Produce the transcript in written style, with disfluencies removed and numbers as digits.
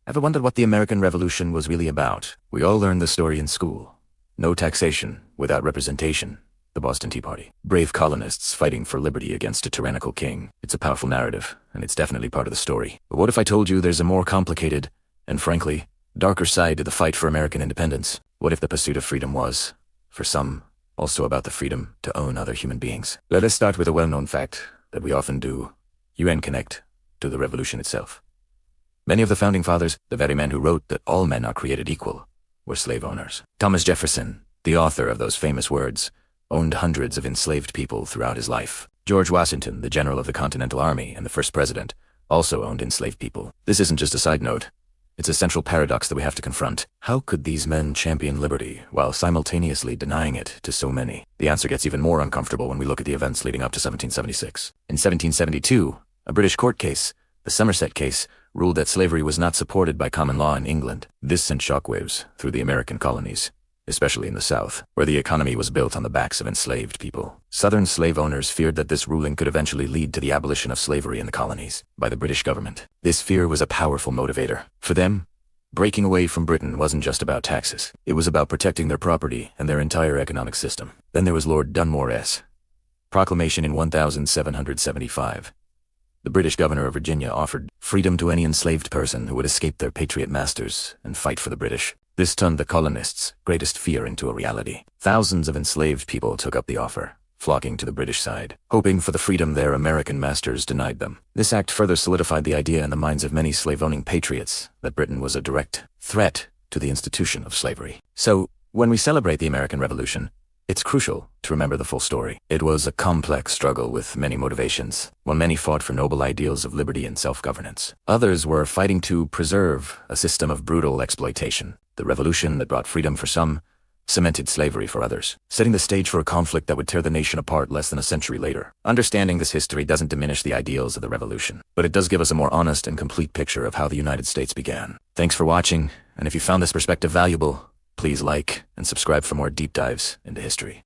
Ever wondered what the American Revolution was really about? We all learned the story in school. No taxation without representation. The Boston Tea Party. Brave colonists fighting for liberty against a tyrannical king. It's a powerful narrative, and it's definitely part of the story. But what if I told you there's a more complicated, and frankly, darker side to the fight for American independence? What if the pursuit of freedom was, for some, also about the freedom to own other human beings? Let us start with a well-known fact that we often do. UN connect to the revolution itself. Many of the founding fathers, the very men who wrote that all men are created equal, were slave owners. Thomas Jefferson, the author of those famous words, owned hundreds of enslaved people throughout his life. George Washington, the general of the Continental Army and the first president, also owned enslaved people. This isn't just a side note. It's a central paradox that we have to confront. How could these men champion liberty while simultaneously denying it to so many? The answer gets even more uncomfortable when we look at the events leading up to 1776. In 1772, a British court case, the Somerset case, ruled that slavery was not supported by common law in England. This sent shockwaves through the American colonies, especially in the South, where the economy was built on the backs of enslaved people. Southern slave owners feared that this ruling could eventually lead to the abolition of slavery in the colonies by the British government. This fear was a powerful motivator. For them, breaking away from Britain wasn't just about taxes. It was about protecting their property and their entire economic system. Then there was Lord Dunmore's proclamation in 1775. The British governor of Virginia offered freedom to any enslaved person who would escape their patriot masters and fight for the British. This turned the colonists' greatest fear into a reality. Thousands of enslaved people took up the offer, flocking to the British side, hoping for the freedom their American masters denied them. This act further solidified the idea in the minds of many slave-owning patriots that Britain was a direct threat to the institution of slavery. So, when we celebrate the American Revolution, it's crucial to remember the full story. It was a complex struggle with many motivations. While many fought for noble ideals of liberty and self-governance, others were fighting to preserve a system of brutal exploitation. The revolution that brought freedom for some cemented slavery for others, setting the stage for a conflict that would tear the nation apart less than a century later. Understanding this history doesn't diminish the ideals of the revolution, but it does give us a more honest and complete picture of how the United States began. Thanks for watching, and if you found this perspective valuable, please like and subscribe for more deep dives into history.